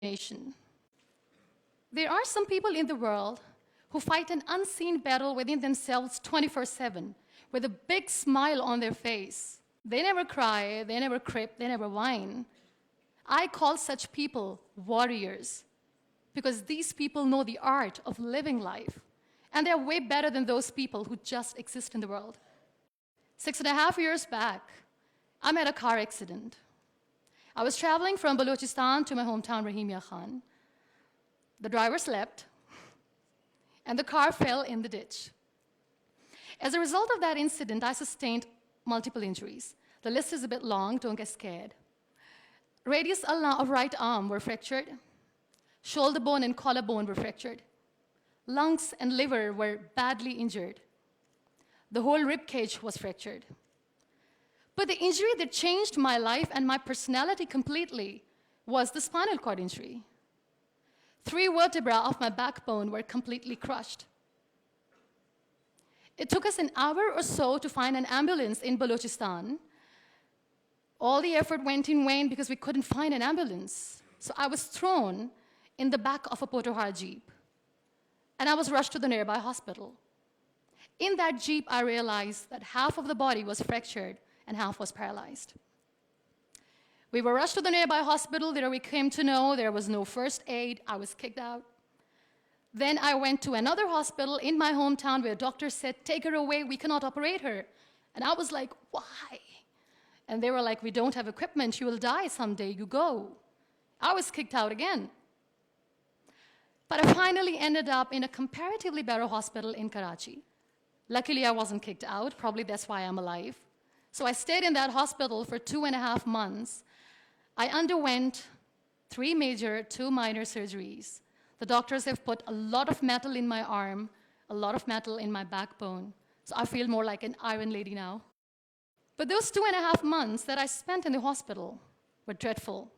nation. There are some people in the world who fight an unseen battle within themselves 24/7 with a big smile on their face. They never cry, they never crip, they never whine. I call such people warriors because these people know the art of living life, and they're way better than those people who just exist in the world. 6.5 years back, I met a car accident. I was traveling from Balochistan to my hometown, Rahimia Khan. The driver slept, and the car fell in the ditch. As a result of that incident, I sustained multiple injuries. The list is a bit long, don't get scared. Radius ulna of right arm were fractured. Shoulder bone and collarbone were fractured. Lungs and liver were badly injured. The whole rib cage was fractured. But the injury that changed my life and my personality completely was the spinal cord injury. 3 vertebrae of my backbone were completely crushed. It took us an hour or so to find an ambulance in Balochistan. All the effort went in vain because we couldn't find an ambulance. So I was thrown in the back of a Potohar Jeep, and I was rushed to the nearby hospital. In that Jeep, I realized that half of the body was fractured and half was paralyzed. We were rushed to the nearby hospital. There we came to know there was no first aid. I was kicked out. Then I went to another hospital in my hometown where doctors said, "Take her away, we cannot operate her." And I was like, "Why?" And they were like, "We don't have equipment, you will die someday, you go." I was kicked out again. But I finally ended up in a comparatively better hospital in Karachi. Luckily, I wasn't kicked out. Probably that's why I'm alive. So I stayed in that hospital for 2.5 months. I underwent 3 major, 2 minor surgeries. The doctors have put a lot of metal in my arm, a lot of metal in my backbone. So I feel more like an iron lady now. But those 2.5 months that I spent in the hospital were dreadful.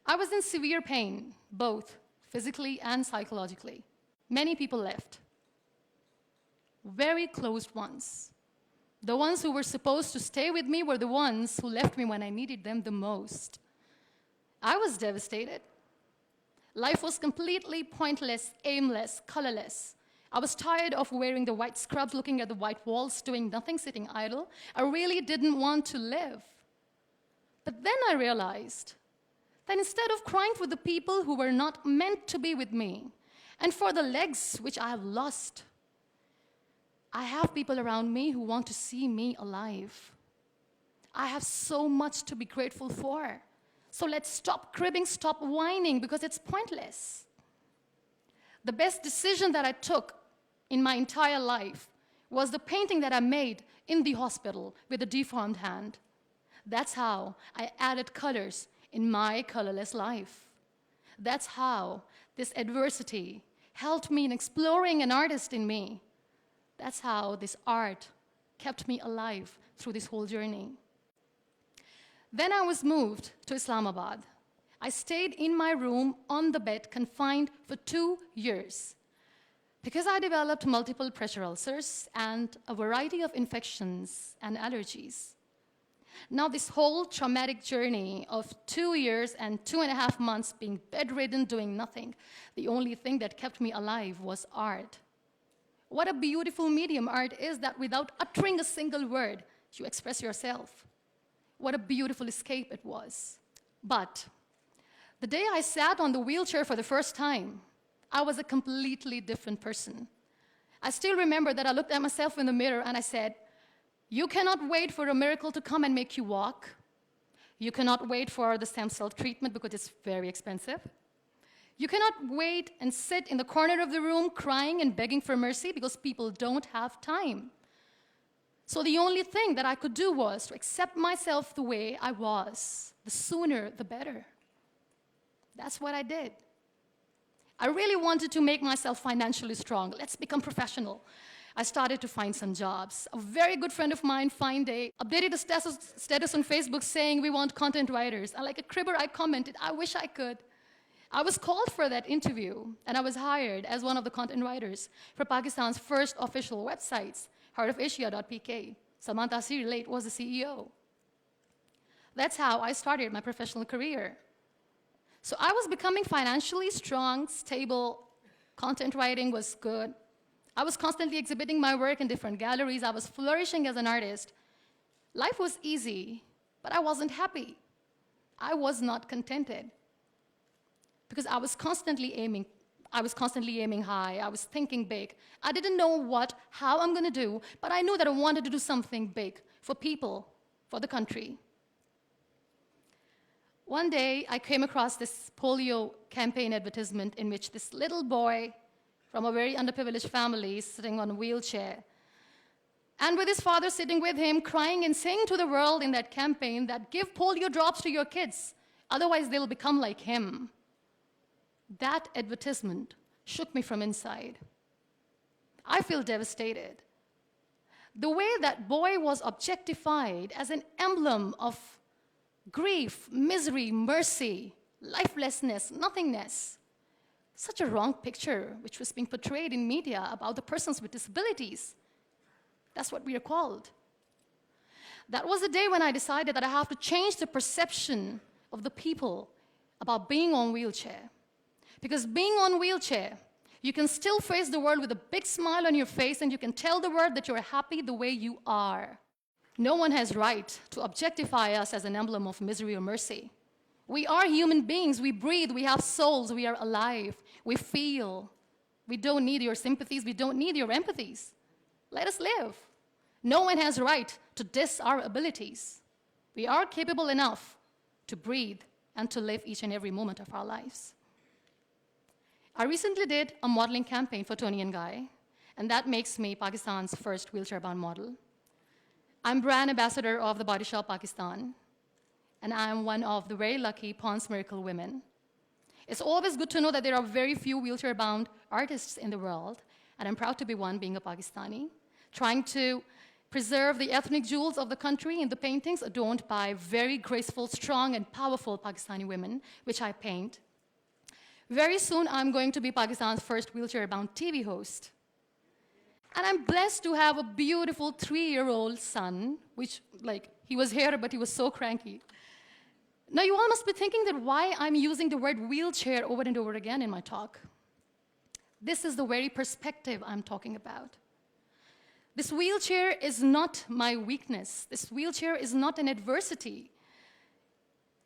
I was in severe pain, both physically and psychologically. Many people left. Very close ones. The ones who were supposed to stay with me were the ones who left me when I needed them the most. I was devastated. Life was completely pointless, aimless, colorless. I was tired of wearing the white scrubs, looking at the white walls, doing nothing, sitting idle. I really didn't want to live. But then I realized that instead of crying for the people who were not meant to be with me, and for the legs which I have lost, I have people around me who want to see me alive. I have so much to be grateful for. So let's stop cribbing, stop whining, because it's pointless. The best decision that I took in my entire life was the painting that I made in the hospital with a deformed hand. That's how I added colors in my colorless life. That's how this adversity helped me in exploring an artist in me. That's how this art kept me alive through this whole journey. Then I was moved to Islamabad. I stayed in my room on the bed, confined for 2 years, because I developed multiple pressure ulcers and a variety of infections and allergies. Now, this whole traumatic journey of 2 years and 2.5 months being bedridden, doing nothing, the only thing that kept me alive was art. What a beautiful medium art is, that without uttering a single word, you express yourself. What a beautiful escape it was. But the day I sat on the wheelchair for the first time, I was a completely different person. I still remember that I looked at myself in the mirror and I said, "You cannot wait for a miracle to come and make you walk. You cannot wait for the stem cell treatment because it's very expensive. You cannot wait and sit in the corner of the room crying and begging for mercy because people don't have time." So the only thing that I could do was to accept myself the way I was. The sooner, the better. That's what I did. I really wanted to make myself financially strong. Let's become professional. I started to find some jobs. A very good friend of mine, Fine Day, updated a status on Facebook saying, "We want content writers." And like a cribber, I commented, "I wish I could." I was called for that interview, and I was hired as one of the content writers for Pakistan's first official websites, heartofasia.pk. Salman Taseer Late was the CEO. That's how I started my professional career. So I was becoming financially strong, stable, content writing was good. I was constantly exhibiting my work in different galleries. I was flourishing as an artist. Life was easy, but I wasn't happy. I was not contented because I was constantly aiming high. I was thinking big. I didn't know how I'm going to do, but I knew that I wanted to do something big for people, for the country. One day, I came across this polio campaign advertisement in which this little boy from a very underprivileged family is sitting on a wheelchair, and with his father sitting with him, crying and saying to the world in that campaign that give polio drops to your kids, otherwise they'll become like him. That advertisement shook me from inside. I feel devastated. The way that boy was objectified as an emblem of grief, misery, mercy, lifelessness, nothingness. Such a wrong picture which was being portrayed in media about the persons with disabilities. That's what we are called. That was the day when I decided that I have to change the perception of the people about being on wheelchair. Because being on wheelchair, you can still face the world with a big smile on your face and you can tell the world that you're happy the way you are. No one has right to objectify us as an emblem of misery or mercy. We are human beings, we breathe, we have souls, we are alive, we feel. We don't need your sympathies, we don't need your empathies. Let us live. No one has right to diss our abilities. We are capable enough to breathe and to live each and every moment of our lives. I recently did a modeling campaign for Toni & Guy, and that makes me Pakistan's first wheelchair-bound model. I'm brand ambassador of the Body Shop Pakistan, and I'm one of the very lucky Pond's Miracle women. It's always good to know that there are very few wheelchair-bound artists in the world, and I'm proud to be one, being a Pakistani, trying to preserve the ethnic jewels of the country in the paintings adorned by very graceful, strong, and powerful Pakistani women, which I paint. Very soon, I'm going to be Pakistan's first wheelchair-bound TV host. And I'm blessed to have a beautiful 3-year-old son, which, he was here, but he was so cranky. Now, you all must be thinking that why I'm using the word wheelchair over and over again in my talk. This is the very perspective I'm talking about. This wheelchair is not my weakness. This wheelchair is not an adversity.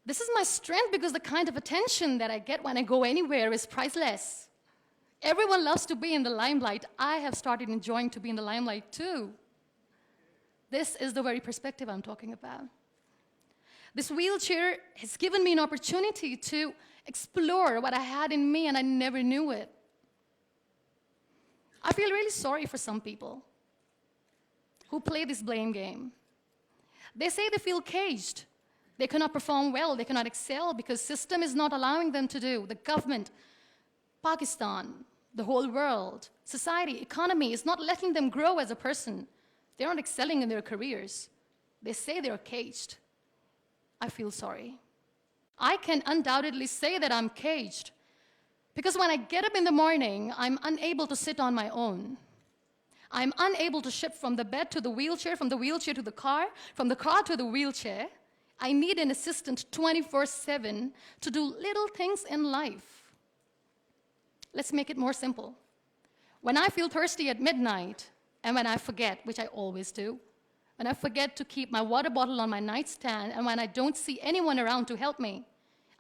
This is my strength because the kind of attention that I get when I go anywhere is priceless. Everyone loves to be in the limelight. I have started enjoying to be in the limelight too. This is the very perspective I'm talking about. This wheelchair has given me an opportunity to explore what I had in me and I never knew it. I feel really sorry for some people who play this blame game. They say they feel caged. They cannot perform well, they cannot excel because system is not allowing them to do. The government, Pakistan, the whole world, society, economy is not letting them grow as a person. They're not excelling in their careers. They say they're caged. I feel sorry. I can undoubtedly say that I'm caged because when I get up in the morning, I'm unable to sit on my own. I'm unable to shift from the bed to the wheelchair, from the wheelchair to the car, from the car to the wheelchair. I need an assistant 24/7 to do little things in life. Let's make it more simple. When I feel thirsty at midnight, and when I forget, which I always do, when I forget to keep my water bottle on my nightstand, and when I don't see anyone around to help me,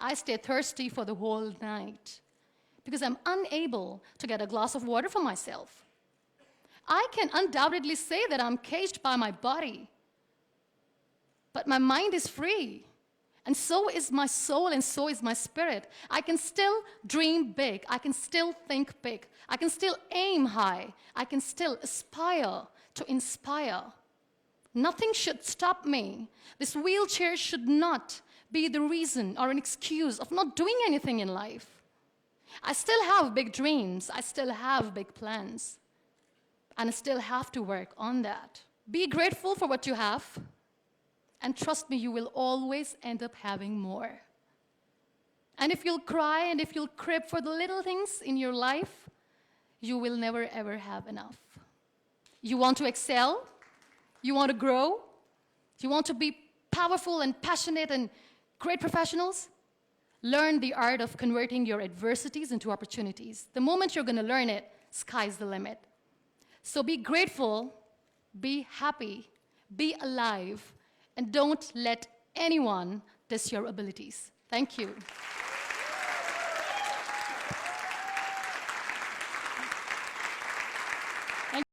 I stay thirsty for the whole night because I'm unable to get a glass of water for myself. I can undoubtedly say that I'm caged by my body, but my mind is free, and so is my soul, and so is my spirit. I can still dream big. I can still think big. I can still aim high. I can still aspire to inspire. Nothing should stop me. This wheelchair should not be the reason or an excuse of not doing anything in life. I still have big dreams. I still have big plans. And I still have to work on that. Be grateful for what you have. And trust me, you will always end up having more. And if you'll cry and if you'll crib for the little things in your life, you will never ever have enough. You want to excel? You want to grow? You want to be powerful and passionate and great professionals? Learn the art of converting your adversities into opportunities. The moment you're going to learn it, sky's the limit. So be grateful, be happy, be alive, and don't let anyone diss your abilities. Thank you.